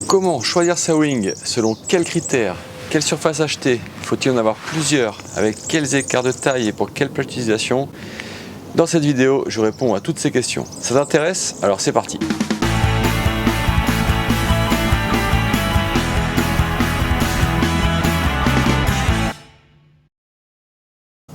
Comment choisir sa wing? Selon quels critères? Quelle surface acheter? Faut-il en avoir plusieurs? Avec quels écarts de taille et pour quelle plage d'utilisation? Dans cette vidéo, je réponds à toutes ces questions. Ça t'intéresse? Alors c'est parti!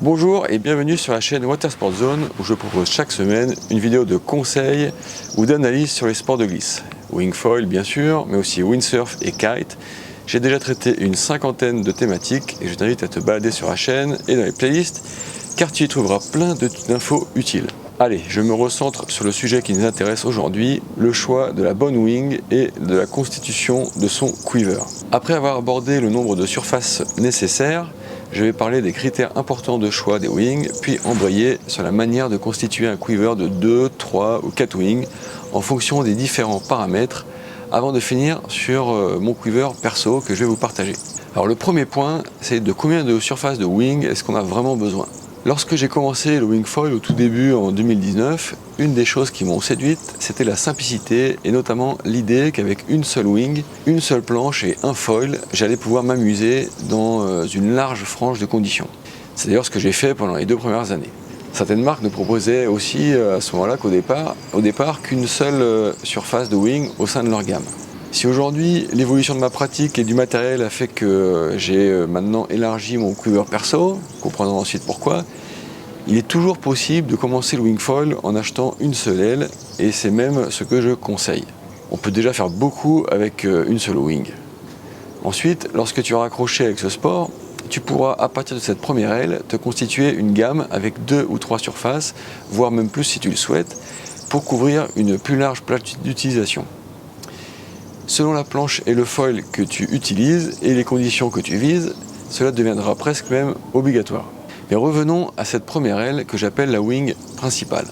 Bonjour et bienvenue sur la chaîne Watersport Zone où je propose chaque semaine une vidéo de conseils ou d'analyse sur les sports de glisse. Wingfoil bien sûr, mais aussi windsurf et kite. J'ai déjà traité une cinquantaine de thématiques et je t'invite à te balader sur la chaîne et dans les playlists car tu y trouveras plein d'infos utiles. Allez, je me recentre sur le sujet qui nous intéresse aujourd'hui, le choix de la bonne wing et de la constitution de son quiver. Après avoir abordé le nombre de surfaces nécessaires, je vais parler des critères importants de choix des wings, puis embrayer sur la manière de constituer un quiver de 2, 3 ou 4 wings en fonction des différents paramètres, avant de finir sur mon quiver perso que je vais vous partager. Alors le premier point, c'est de combien de surfaces de wing est-ce qu'on a vraiment besoin. Lorsque j'ai commencé le wingfoil au tout début en 2019, une des choses qui m'ont séduite, c'était la simplicité et notamment l'idée qu'avec une seule wing, une seule planche et un foil, j'allais pouvoir m'amuser dans une large frange de conditions. C'est d'ailleurs ce que j'ai fait pendant les 2 premières années. Certaines marques ne proposaient aussi à ce moment-là qu'au départ qu'une seule surface de wing au sein de leur gamme. Si aujourd'hui l'évolution de ma pratique et du matériel a fait que j'ai maintenant élargi mon quiver perso, comprenant ensuite pourquoi, il est toujours possible de commencer le wingfoil en achetant une seule aile et c'est même ce que je conseille. On peut déjà faire beaucoup avec une seule wing. Ensuite, lorsque tu auras accroché avec ce sport, tu pourras à partir de cette première aile te constituer une gamme avec 2 ou 3 surfaces, voire même plus si tu le souhaites, pour couvrir une plus large plage d'utilisation. Selon la planche et le foil que tu utilises et les conditions que tu vises, cela deviendra presque même obligatoire. Mais revenons à cette première aile que j'appelle la wing principale.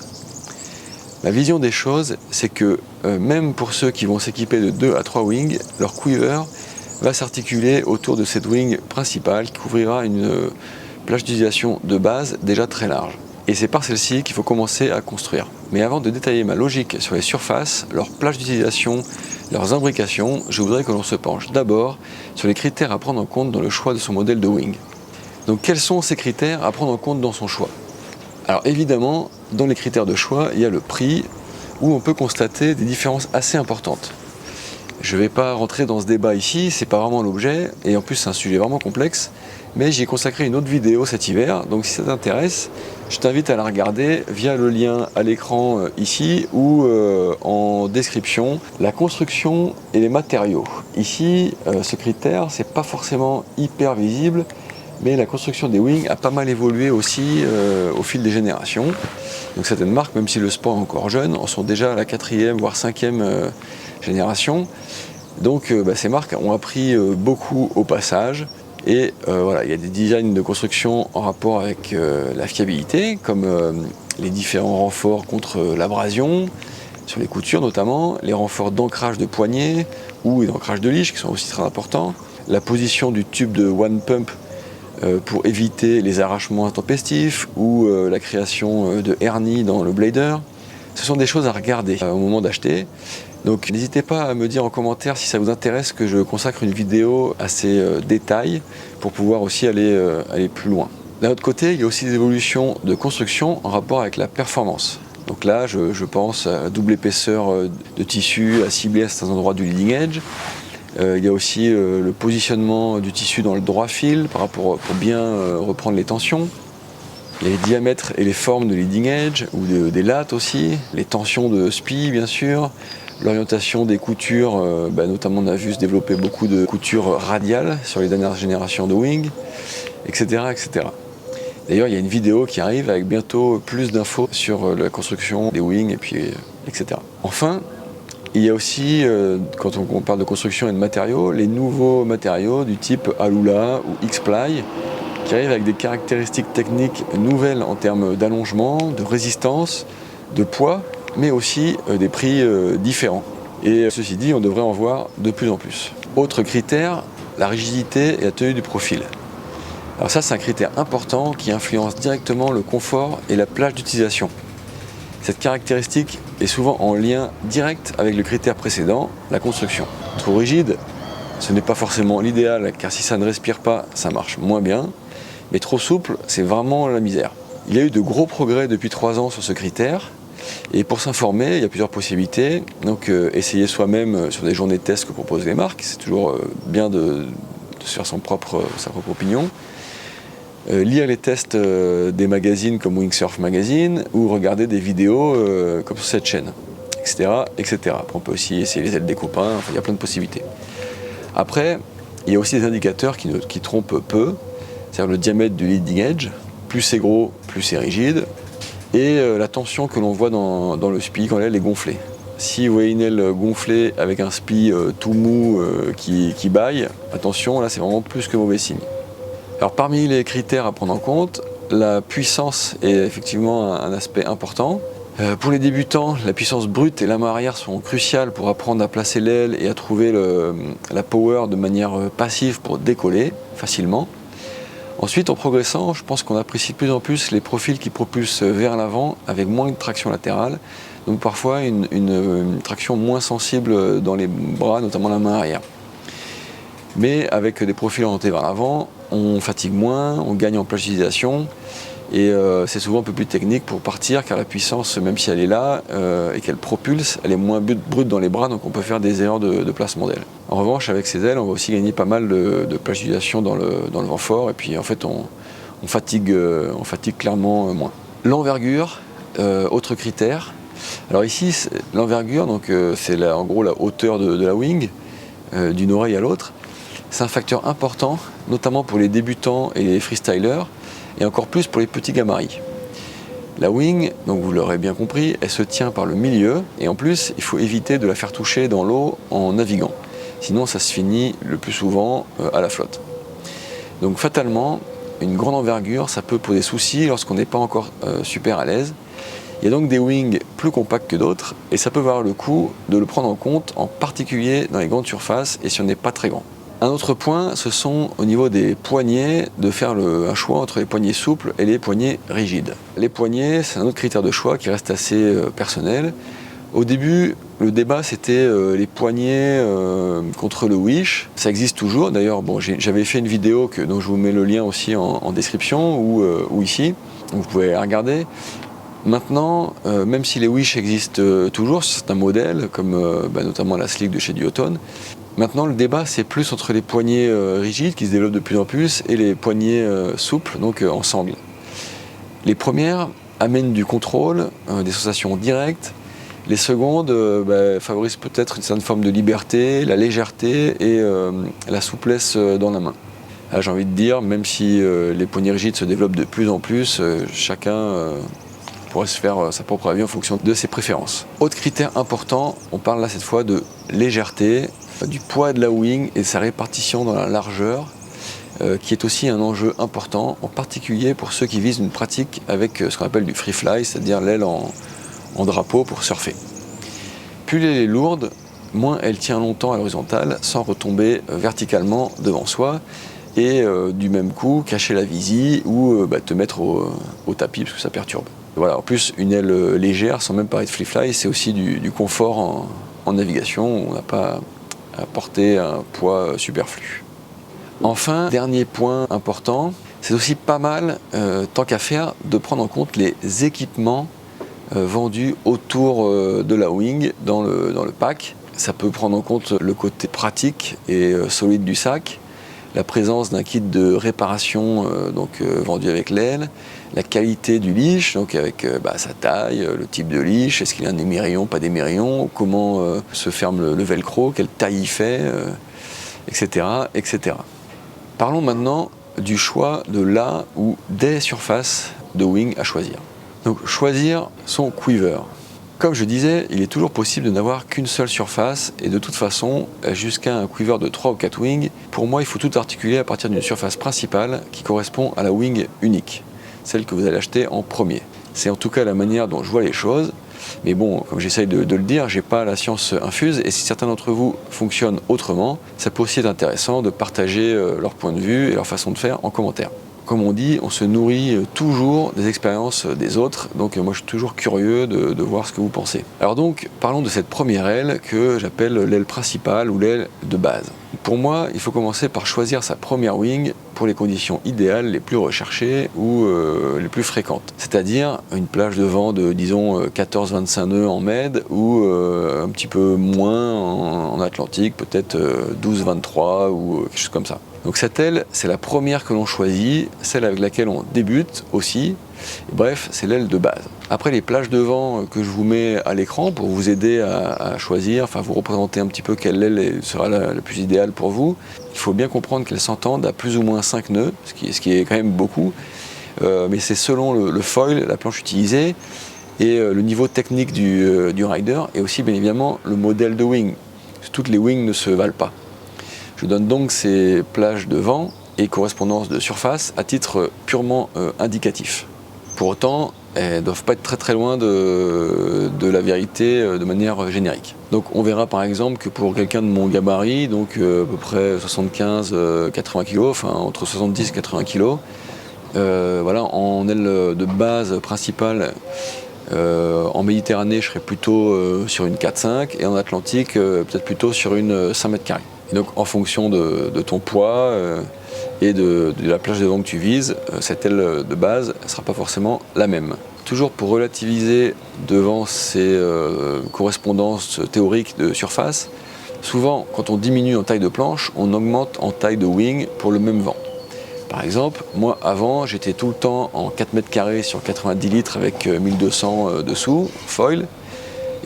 Ma vision des choses, c'est que même pour ceux qui vont s'équiper de 2 à 3 wings, leur quiver va s'articuler autour de cette wing principale qui couvrira une plage d'utilisation de base déjà très large. Et c'est par celle-ci qu'il faut commencer à construire. Mais avant de détailler ma logique sur les surfaces, leurs plages d'utilisation, leurs imbrications, je voudrais que l'on se penche d'abord sur les critères à prendre en compte dans le choix de son modèle de wing. Donc quels sont ces critères à prendre en compte dans son choix? Alors évidemment, dans les critères de choix, il y a le prix, où on peut constater des différences assez importantes. Je ne vais pas rentrer dans ce débat ici, c'est pas vraiment l'objet, et en plus c'est un sujet vraiment complexe, mais j'y ai consacré une autre vidéo cet hiver, donc si ça t'intéresse, je t'invite à la regarder via le lien à l'écran ici ou en description. La construction et les matériaux. Ici, ce critère, c'est pas forcément hyper visible, mais la construction des wings a pas mal évolué aussi au fil des générations. Donc certaines marques, même si le sport est encore jeune, en sont déjà à la 4e voire 5e génération. Donc ces marques ont appris beaucoup au passage. Et voilà, il y a des designs de construction en rapport avec la fiabilité, comme les différents renforts contre l'abrasion, sur les coutures notamment, les renforts d'ancrage de poignée ou d'ancrage de liche qui sont aussi très importants, la position du tube de one pump pour éviter les arrachements intempestifs ou la création de hernies dans le blader. Ce sont des choses à regarder au moment d'acheter. Donc n'hésitez pas à me dire en commentaire si ça vous intéresse que je consacre une vidéo à ces détails pour pouvoir aussi aller plus loin. D'un autre côté, il y a aussi des évolutions de construction en rapport avec la performance. Donc là, je pense à double épaisseur de tissu à cibler à certains endroits du leading edge. Il y a aussi le positionnement du tissu dans le droit fil pour bien reprendre les tensions. Les diamètres et les formes de leading edge ou des lattes aussi, les tensions de spi bien sûr, l'orientation des coutures, notamment on a vu se développer beaucoup de coutures radiales sur les dernières générations de wing, etc., etc. D'ailleurs il y a une vidéo qui arrive avec bientôt plus d'infos sur la construction des wings et puis etc. Enfin, il y a aussi, quand on parle de construction et de matériaux, les nouveaux matériaux du type Alula ou X-Ply qui arrivent avec des caractéristiques techniques nouvelles en termes d'allongement, de résistance, de poids, mais aussi des prix différents. Et ceci dit, on devrait en voir de plus en plus. Autre critère, la rigidité et la tenue du profil. Alors ça, c'est un critère important qui influence directement le confort et la plage d'utilisation. Cette caractéristique est souvent en lien direct avec le critère précédent, la construction. Trop rigide, ce n'est pas forcément l'idéal, car si ça ne respire pas, ça marche moins bien. Mais trop souple, c'est vraiment la misère. Il y a eu de gros progrès depuis 3 ans sur ce critère. Et pour s'informer, il y a plusieurs possibilités. Donc essayer soi-même sur des journées de test que proposent les marques. C'est toujours bien de se faire sa propre opinion. Lire les tests des magazines comme Wingsurf Magazine ou regarder des vidéos comme sur cette chaîne, etc., etc. Après, on peut aussi essayer les ailes des copains, enfin, il y a plein de possibilités. Après, il y a aussi des indicateurs qui trompent peu, c'est-à-dire le diamètre du leading edge. Plus c'est gros, plus c'est rigide. Et la tension que l'on voit dans le SPI quand l'aile est gonflée. Si vous voyez une aile gonflée avec un SPI tout mou qui baille, attention, là c'est vraiment plus que mauvais signe. Alors parmi les critères à prendre en compte, la puissance est effectivement un aspect important. Pour les débutants, la puissance brute et la main arrière sont cruciales pour apprendre à placer l'aile et à trouver la power de manière passive pour décoller facilement. Ensuite, en progressant, je pense qu'on apprécie de plus en plus les profils qui propulsent vers l'avant avec moins de traction latérale, donc parfois une traction moins sensible dans les bras, notamment la main arrière. Mais avec des profils orientés vers l'avant, on fatigue moins, on gagne en plagiisation et c'est souvent un peu plus technique pour partir car la puissance, même si elle est là et qu'elle propulse, elle est moins brute dans les bras, donc on peut faire des erreurs de placement d'aile. En revanche, avec ces ailes, on va aussi gagner pas mal de plagiisation dans le vent fort et puis en fait on fatigue clairement moins. L'envergure, autre critère. Alors ici, l'envergure, c'est en gros la hauteur de la wing, d'une oreille à l'autre. C'est un facteur important, notamment pour les débutants et les freestylers, et encore plus pour les petits gabarits. La wing, donc vous l'aurez bien compris, elle se tient par le milieu, et en plus, il faut éviter de la faire toucher dans l'eau en naviguant. Sinon, ça se finit le plus souvent à la flotte. Donc fatalement, une grande envergure, ça peut poser souci lorsqu'on n'est pas encore super à l'aise. Il y a donc des wings plus compacts que d'autres, et ça peut valoir le coup de le prendre en compte, en particulier dans les grandes surfaces, et si on n'est pas très grand. Un autre point, ce sont au niveau des poignets, de faire un choix entre les poignets souples et les poignets rigides. Les poignets, c'est un autre critère de choix qui reste assez personnel. Au début, le débat c'était les poignets contre le wish. Ça existe toujours. D'ailleurs, j'avais fait une vidéo dont je vous mets le lien aussi en description ou ici. Vous pouvez la regarder. Maintenant, même si les wish existent toujours, c'est un modèle comme notamment la Slick de chez Duotone. Maintenant, le débat, c'est plus entre les poignets rigides qui se développent de plus en plus et les poignets souples, donc en sangle. Les premières amènent du contrôle, des sensations directes. Les secondes favorisent peut-être une certaine forme de liberté, la légèreté et la souplesse dans la main. J'ai envie de dire, même si les poignets rigides se développent de plus en plus, chacun pourrait se faire sa propre avis en fonction de ses préférences. Autre critère important, on parle là cette fois de légèreté, du poids de la wing et de sa répartition dans la largeur, qui est aussi un enjeu important, en particulier pour ceux qui visent une pratique avec ce qu'on appelle du free fly, c'est-à-dire l'aile en drapeau pour surfer. Plus l'aile est lourde, moins elle tient longtemps à l'horizontale sans retomber verticalement devant soi et du même coup cacher la visie ou te mettre au tapis parce que ça perturbe. Voilà, en plus, une aile légère, sans même parler de free fly, c'est aussi du confort en navigation. On n'a pas à porter un poids superflu. Enfin, dernier point important, c'est aussi pas mal, tant qu'à faire, de prendre en compte les équipements vendus autour de la wing dans le pack. Ça peut prendre en compte le côté pratique et solide du sac, la présence d'un kit de réparation vendu avec l'aile, la qualité du leash, donc avec sa taille, le type de leash, est-ce qu'il a un émerillon, pas d'émerillon, comment se ferme le velcro, quelle taille il fait, etc., etc. Parlons maintenant du choix de la ou des surfaces de wing à choisir. Donc choisir son quiver. Comme je disais, il est toujours possible de n'avoir qu'une seule surface et de toute façon, jusqu'à un quiver de 3 ou 4 wings, pour moi il faut tout articuler à partir d'une surface principale qui correspond à la wing unique, celle que vous allez acheter en premier. C'est en tout cas la manière dont je vois les choses, mais bon, comme j'essaye de le dire, j'ai pas la science infuse et si certains d'entre vous fonctionnent autrement, ça peut aussi être intéressant de partager leur point de vue et leur façon de faire en commentaire. comme on dit, on se nourrit toujours des expériences des autres, donc moi je suis toujours curieux de voir ce que vous pensez. Alors donc, parlons de cette première aile que j'appelle l'aile principale ou l'aile de base. Pour moi, il faut commencer par choisir sa première wing pour les conditions idéales les plus recherchées ou les plus fréquentes. C'est-à-dire une plage de vent de, disons, 14-25 nœuds en Med ou un petit peu moins en Atlantique, peut-être 12-23 ou quelque chose comme ça. Donc cette aile, c'est la première que l'on choisit, celle avec laquelle on débute aussi. Bref, c'est l'aile de base. Après, les plages de vent que je vous mets à l'écran pour vous aider à choisir, enfin vous représenter un petit peu quelle aile sera la plus idéale pour vous, il faut bien comprendre qu'elles s'entendent à plus ou moins 5 nœuds, ce qui est quand même beaucoup, mais c'est selon le foil, la planche utilisée, et le niveau technique du rider, et aussi bien évidemment le modèle de wing. Toutes les wings ne se valent pas. Je donne donc ces plages de vent et correspondances de surface à titre purement indicatif. Pour autant, elles ne doivent pas être très loin de la vérité de manière générique. Donc on verra par exemple que pour quelqu'un de mon gabarit, donc à peu près 75-80 kg, enfin entre 70 et 80 kg, voilà, en aile de base principale, en Méditerranée, je serais plutôt sur une 4-5 et en Atlantique, peut-être plutôt sur une 5 mètres carrés. Et donc en fonction de ton poids et de la plage de vent que tu vises, cette aile de base ne sera pas forcément la même. Toujours pour relativiser devant ces correspondances théoriques de surface, souvent quand on diminue en taille de planche, on augmente en taille de wing pour le même vent. Par exemple, moi avant j'étais tout le temps en 4 mètres carrés sur 90 litres avec 1200 dessous, foil.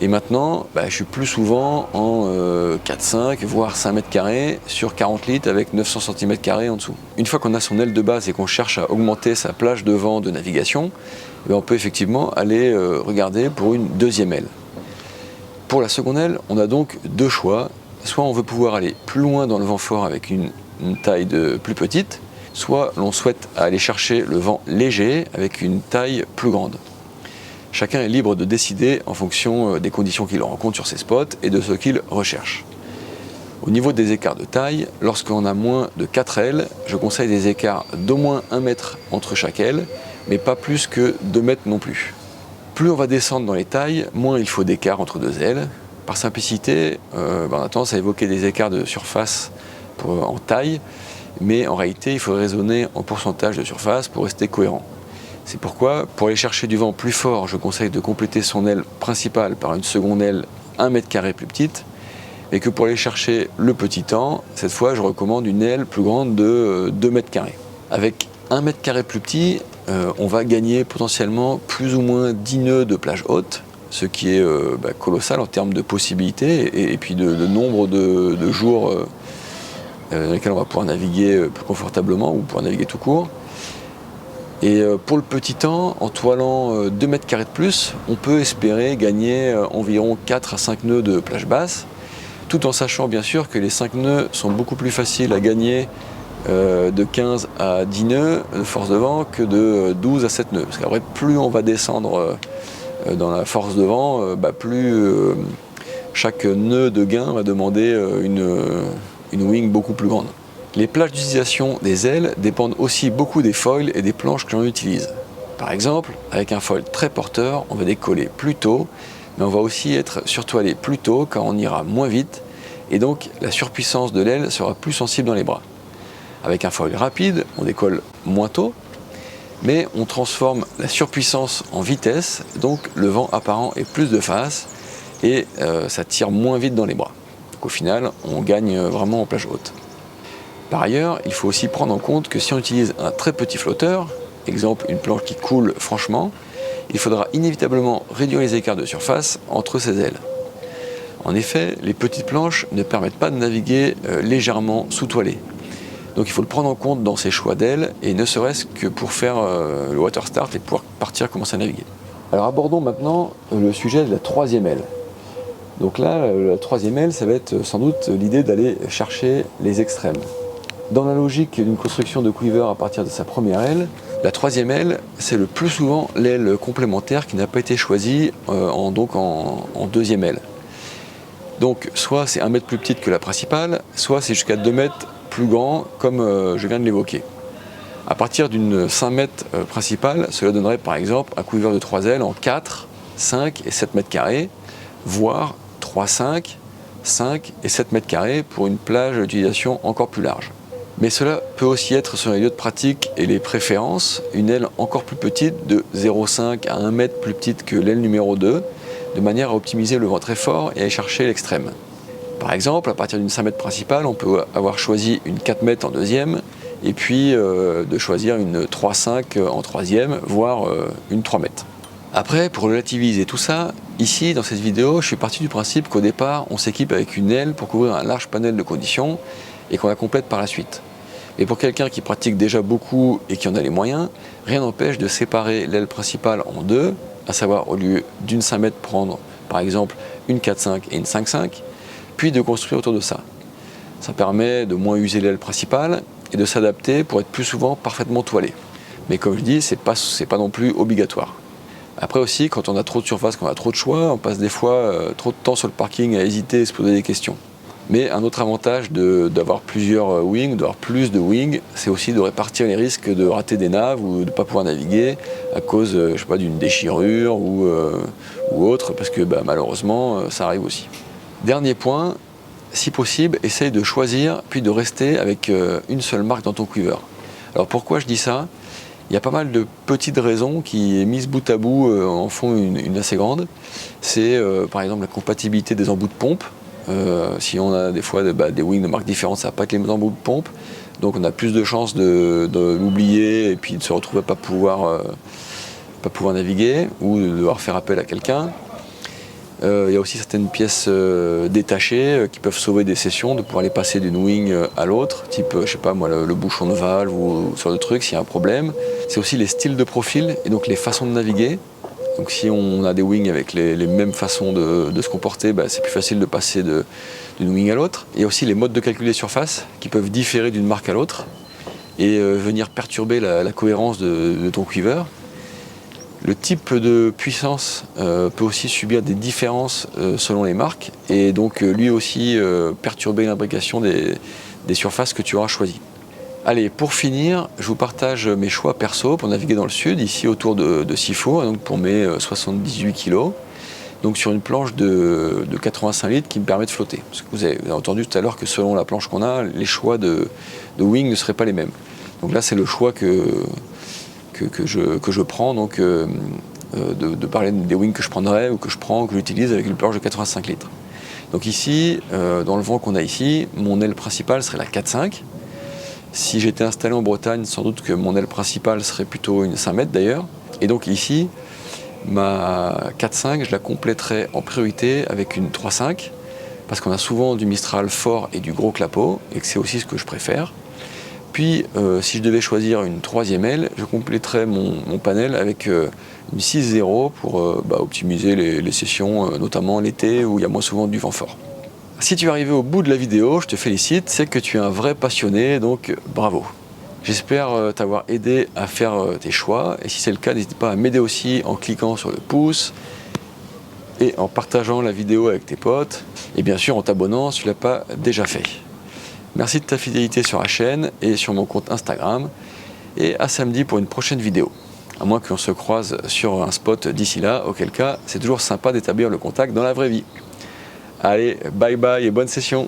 Et maintenant, je suis plus souvent en 4-5, voire 5 mètres carrés sur 40 litres avec 900 cm² en dessous. Une fois qu'on a son aile de base et qu'on cherche à augmenter sa plage de vent de navigation, on peut effectivement aller regarder pour une deuxième aile. Pour la seconde aile, on a donc deux choix. Soit on veut pouvoir aller plus loin dans le vent fort avec une taille plus petite, soit l'on souhaite aller chercher le vent léger avec une taille plus grande. Chacun est libre de décider en fonction des conditions qu'il rencontre sur ses spots et de ce qu'il recherche. Au niveau des écarts de taille, lorsqu'on a moins de 4 ailes, je conseille des écarts d'au moins 1 mètre entre chaque aile, mais pas plus que 2 mètres non plus. Plus on va descendre dans les tailles, moins il faut d'écart entre deux ailes. Par simplicité, on a tendance à évoquer des écarts de surface en taille, mais en réalité il faut raisonner en pourcentage de surface pour rester cohérent. C'est pourquoi, pour aller chercher du vent plus fort, je conseille de compléter son aile principale par une seconde aile 1 mètre carré plus petite, et que pour aller chercher le petit temps, cette fois je recommande une aile plus grande de 2 mètres carrés. Avec 1 mètre carré plus petit, on va gagner potentiellement plus ou moins 10 nœuds de plage haute, ce qui est colossal en termes de possibilités et puis de nombre de jours dans lesquels on va pouvoir naviguer plus confortablement ou pouvoir naviguer tout court. Et pour le petit temps, en toilant 2 mètres carrés de plus, on peut espérer gagner environ 4 à 5 nœuds de plage basse, tout en sachant bien sûr que les 5 nœuds sont beaucoup plus faciles à gagner de 15 à 10 nœuds de force de vent que de 12 à 7 nœuds. Parce qu'après, plus on va descendre dans la force de vent, plus chaque nœud de gain va demander une wing beaucoup plus grande. Les plages d'utilisation des ailes dépendent aussi beaucoup des foils et des planches que l'on utilise. Par exemple, avec un foil très porteur, on va décoller plus tôt, mais on va aussi être surtout aller plus tôt car on ira moins vite et donc la surpuissance de l'aile sera plus sensible dans les bras. Avec un foil rapide, on décolle moins tôt, mais on transforme la surpuissance en vitesse, donc le vent apparent est plus de face et ça tire moins vite dans les bras. Donc au final, on gagne vraiment en plage haute. Par ailleurs, il faut aussi prendre en compte que si on utilise un très petit flotteur, exemple une planche qui coule franchement, il faudra inévitablement réduire les écarts de surface entre ces ailes. En effet, les petites planches ne permettent pas de naviguer légèrement sous-toilé. Donc il faut le prendre en compte dans ses choix d'ailes, et ne serait-ce que pour faire le water start et pouvoir partir commencer à naviguer. Alors abordons maintenant le sujet de la troisième aile. Donc là, la troisième aile, ça va être sans doute l'idée d'aller chercher les extrêmes. Dans la logique d'une construction de quiver à partir de sa première aile, la troisième aile, c'est le plus souvent l'aile complémentaire qui n'a pas été choisie en deuxième aile. Donc soit c'est 1 mètre plus petite que la principale, soit c'est jusqu'à 2 mètres plus grand comme je viens de l'évoquer. À partir d'une 5 mètres principale, cela donnerait par exemple un couvreur de 3 ailes en 4, 5 et 7 mètres carrés, voire 3, 5 et 7 mètres carrés pour une plage d'utilisation encore plus large. Mais cela peut aussi être, selon les lieux de pratique et les préférences, une aile encore plus petite de 0,5 à 1 mètre plus petite que l'aile numéro 2, de manière à optimiser le vent très fort et à aller chercher l'extrême. Par exemple, à partir d'une 5 mètres principale, on peut avoir choisi une 4 mètres en deuxième, et puis de choisir une 3,5 en troisième, voire une 3 mètres. Après, pour relativiser tout ça, ici, dans cette vidéo, je suis parti du principe qu'au départ, on s'équipe avec une aile pour couvrir un large panel de conditions, et qu'on la complète par la suite. Et pour quelqu'un qui pratique déjà beaucoup et qui en a les moyens, rien n'empêche de séparer l'aile principale en deux, à savoir au lieu d'une 5 mètres prendre par exemple une 4,5 et une 5,5, puis de construire autour de ça. Ça permet de moins user l'aile principale et de s'adapter pour être plus souvent parfaitement toilé. Mais comme je dis, c'est pas non plus obligatoire. Après aussi, quand on a trop de surface, quand on a trop de choix, on passe des fois trop de temps sur le parking à hésiter et se poser des questions. Mais un autre avantage d'avoir plusieurs wings, d'avoir plus de wings, c'est aussi de répartir les risques de rater des naves ou de ne pas pouvoir naviguer à cause, je sais pas, d'une déchirure ou autre, parce que malheureusement, ça arrive aussi. Dernier point, si possible, essaye de choisir puis de rester avec une seule marque dans ton quiver. Alors pourquoi je dis ça? Il y a pas mal de petites raisons qui, mises bout à bout, en font une assez grande. C'est par exemple la compatibilité des embouts de pompe. Si on a des fois des wings de marques différentes, ça va pas être les mêmes embouts de pompe, donc on a plus de chances de l'oublier et puis de se retrouver à pas pouvoir naviguer ou de devoir faire appel à quelqu'un. Il y a aussi certaines pièces détachées qui peuvent sauver des sessions, de pouvoir les passer d'une wing à l'autre, type je sais pas moi le bouchon de valve ou ce genre de truc s'il y a un problème. C'est aussi les styles de profil et donc les façons de naviguer. Donc si on a des wings avec les mêmes façons de se comporter, c'est plus facile de passer d'une wing à l'autre. Il y a aussi les modes de calcul des surfaces qui peuvent différer d'une marque à l'autre et venir perturber la cohérence de ton quiver. Le type de puissance peut aussi subir des différences selon les marques et donc lui aussi perturber l'imbrication des surfaces que tu auras choisies. Allez, pour finir, je vous partage mes choix perso pour naviguer dans le sud, ici autour de Sifour, donc pour mes 78 kg, donc sur une planche de 85 litres qui me permet de flotter. Parce que vous avez entendu tout à l'heure que selon la planche qu'on a, les choix de wing ne seraient pas les mêmes. Donc là, c'est le choix que je prends, donc de parler des wings que je prendrais ou que je prends, que j'utilise avec une planche de 85 litres. Donc ici, dans le vent qu'on a ici, mon aile principale serait la 4,5. Si j'étais installé en Bretagne, sans doute que mon aile principale serait plutôt une 5 mètres d'ailleurs. Et donc ici, ma 4,5, je la compléterais en priorité avec une 3,5, parce qu'on a souvent du Mistral fort et du gros clapot, et que c'est aussi ce que je préfère. Puis, si je devais choisir une troisième aile, je compléterais mon panel avec une 6,0 pour optimiser les sessions, notamment l'été où il y a moins souvent du vent fort. Si tu es arrivé au bout de la vidéo, je te félicite, c'est que tu es un vrai passionné, donc bravo. J'espère t'avoir aidé à faire tes choix, et si c'est le cas, n'hésite pas à m'aider aussi en cliquant sur le pouce, et en partageant la vidéo avec tes potes, et bien sûr en t'abonnant si tu ne l'as pas déjà fait. Merci de ta fidélité sur la chaîne et sur mon compte Instagram, et à samedi pour une prochaine vidéo. À moins qu'on se croise sur un spot d'ici là, auquel cas, c'est toujours sympa d'établir le contact dans la vraie vie. Allez, bye bye et bonne session.